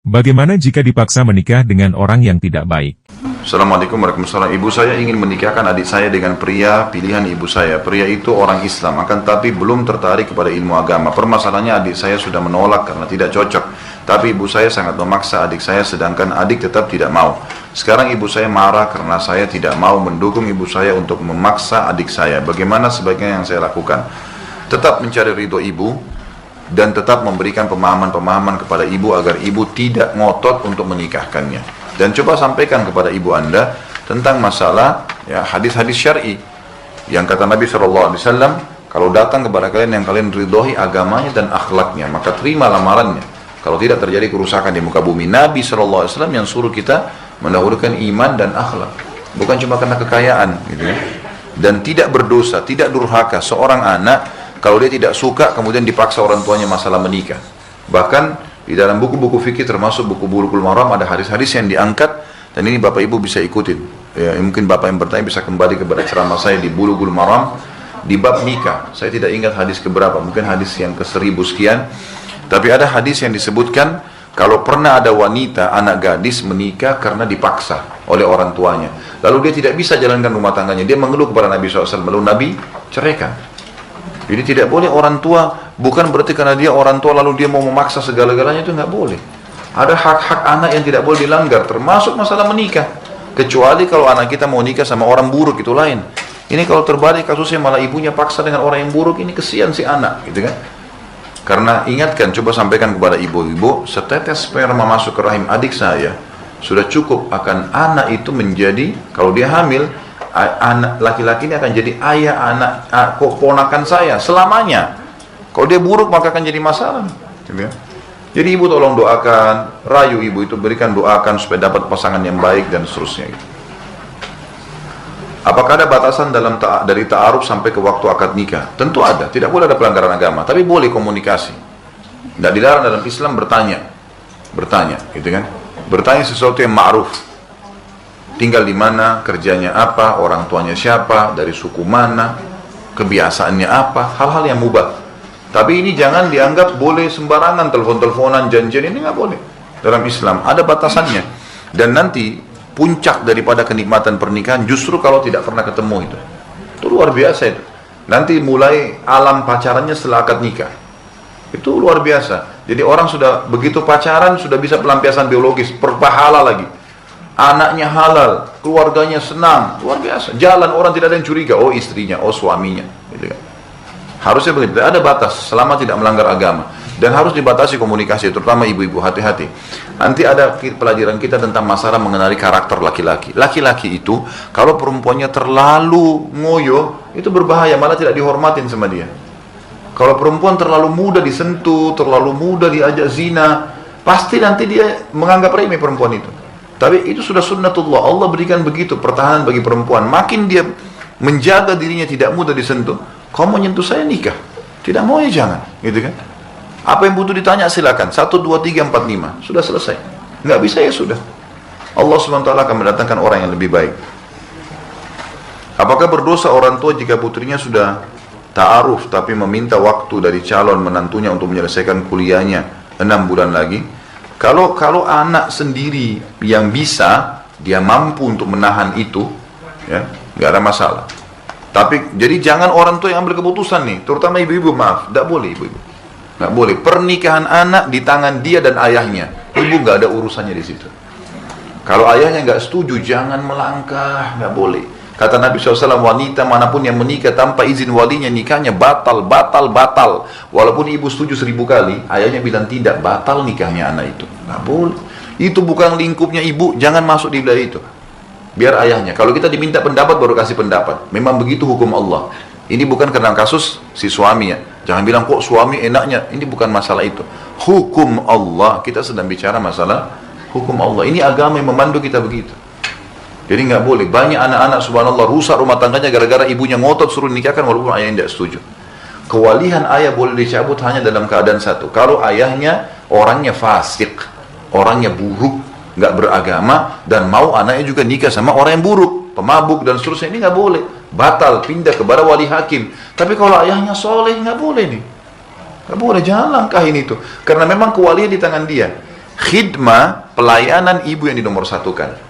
Bagaimana jika dipaksa menikah dengan orang yang tidak baik? Assalamualaikum warahmatullahi wabarakatuh. Ibu saya ingin menikahkan adik saya dengan pria pilihan ibu saya. Pria itu orang Islam, akan tapi belum tertarik kepada ilmu agama. Permasalahannya adik saya sudah menolak karena tidak cocok. Tapi ibu saya sangat memaksa adik saya, sedangkan adik tetap tidak mau. Sekarang ibu saya marah karena saya tidak mau mendukung ibu saya untuk memaksa adik saya. Bagaimana sebaiknya yang saya lakukan? Tetap mencari ridho ibu, dan tetap memberikan pemahaman-pemahaman kepada ibu agar ibu tidak ngotot untuk menikahkannya. Dan coba sampaikan kepada ibu Anda tentang masalah hadis-hadis syar'i yang kata Nabi SAW, kalau datang kepada kalian yang kalian ridhoi agamanya dan akhlaknya, maka terima lamarannya. Kalau tidak terjadi kerusakan di muka bumi. Nabi SAW yang suruh kita mendahulukan iman dan akhlak, bukan cuma karena kekayaan gitu ya. Dan tidak berdosa, tidak durhaka seorang anak kalau dia tidak suka kemudian dipaksa orang tuanya masalah menikah. Bahkan di dalam buku-buku fikih termasuk buku Bulughul Maram ada hadis-hadis yang diangkat, dan ini Bapak Ibu bisa ikutin. Ya, mungkin Bapak yang bertanya bisa kembali kepada ceramah saya di Bulughul Maram di bab nikah. Saya tidak ingat hadis keberapa, mungkin hadis yang ke-1000 sekian. Tapi ada hadis yang disebutkan kalau pernah ada wanita, anak gadis menikah karena dipaksa oleh orang tuanya, lalu dia tidak bisa jalankan rumah tangganya, dia mengeluh kepada Nabi SAW, lalu Nabi ceraikan. Jadi tidak boleh orang tua, bukan berarti karena dia orang tua lalu dia mau memaksa segala-galanya, itu nggak boleh. Ada hak-hak anak yang tidak boleh dilanggar, termasuk masalah menikah. Kecuali kalau anak kita mau nikah sama orang buruk, itu lain. Ini kalau terbalik kasusnya malah ibunya paksa dengan orang yang buruk, ini kesian si anak, gitu kan? Karena ingatkan, coba sampaikan kepada ibu-ibu, setetes sperma masuk ke rahim adik saya sudah cukup akan anak itu menjadi, kalau dia hamil, anak laki-laki ini akan jadi ayah anak ponakan saya selamanya. Kalau dia buruk maka akan jadi masalah. Jadi ibu tolong doakan, rayu ibu itu, berikan doakan supaya dapat pasangan yang baik dan seterusnya. Apakah ada batasan dari ta'aruf sampai ke waktu akad nikah? Tentu ada, tidak boleh ada pelanggaran agama, tapi boleh komunikasi. Tidak dilarang dalam Islam bertanya, gitu kan? Bertanya sesuatu yang ma'ruf. Tinggal di mana, kerjanya apa, orang tuanya siapa, dari suku mana, kebiasaannya apa, hal-hal yang mubah. Tapi ini jangan dianggap boleh sembarangan, telepon-teleponan, janjian, ini nggak boleh. Dalam Islam ada batasannya. Dan nanti puncak daripada kenikmatan pernikahan justru kalau tidak pernah ketemu itu. Itu luar biasa itu. Nanti mulai alam pacarannya setelah akad nikah. Itu luar biasa. Jadi orang sudah begitu pacaran sudah bisa pelampiasan biologis, berpahala lagi. Anaknya halal, keluarganya senang, luar biasa. Jalan orang tidak ada yang curiga, oh istrinya, oh suaminya, gitu kan. Harusnya begitu. Ada batas selama tidak melanggar agama, dan harus dibatasi komunikasi, terutama ibu-ibu, hati-hati. Nanti ada pelajaran kita tentang masalah mengenali karakter laki-laki. Laki-laki itu kalau perempuannya terlalu ngoyo, itu berbahaya, malah tidak dihormatin sama dia. Kalau perempuan terlalu mudah disentuh, terlalu mudah diajak zina, pasti nanti dia menganggap remeh perempuan itu. Tapi itu sudah sunnatullah, Allah berikan begitu pertahanan bagi perempuan. Makin dia menjaga dirinya tidak mudah disentuh, kau mau nyentuh saya nikah, tidak mau ya jangan, gitu kan? Apa yang butuh ditanya silakan, 1, 2, 3, 4, 5, sudah selesai. Nggak bisa ya sudah. Allah SWT akan mendatangkan orang yang lebih baik. Apakah berdosa orang tua jika putrinya sudah ta'aruf tapi meminta waktu dari calon menantunya untuk menyelesaikan kuliahnya 6 bulan lagi? Kalau anak sendiri yang bisa, dia mampu untuk menahan itu, ya, nggak ada masalah. Tapi jadi jangan orang tua yang ambil keputusan nih, terutama ibu-ibu, maaf, nggak boleh ibu-ibu, nggak boleh. Pernikahan anak di tangan dia dan ayahnya, ibu nggak ada urusannya di situ. Kalau ayahnya nggak setuju, jangan melangkah, nggak boleh. Kata Nabi SAW, wanita manapun yang menikah tanpa izin walinya, nikahnya batal. Walaupun ibu setuju 1000 kali, ayahnya bilang tidak, batal nikahnya anak itu. Nggak boleh. Itu bukan lingkupnya ibu, jangan masuk di wilayah itu. Biar ayahnya. Kalau kita diminta pendapat, baru kasih pendapat. Memang begitu hukum Allah. Ini bukan karena kasus si suami ya. Jangan bilang kok suami enaknya. Ini bukan masalah itu. Hukum Allah. Kita sedang bicara masalah hukum Allah. Ini agama yang memandu kita begitu. Jadi nggak boleh. Banyak anak-anak subhanallah rusak rumah tangganya gara-gara ibunya ngotot suruh nikahkan walaupun ayahnya tidak setuju. Kewalihan ayah boleh dicabut hanya dalam keadaan satu. Kalau ayahnya orangnya fasik, orangnya buruk, nggak beragama, dan mau anaknya juga nikah sama orang yang buruk, pemabuk dan seterusnya, ini nggak boleh. Batal, pindah kepada wali hakim. Tapi kalau ayahnya soleh, nggak boleh nih. Nggak boleh, jangan langkahin itu. Karena memang kewalian di tangan dia. Khidmah, pelayanan ibu yang dinomorsatukan.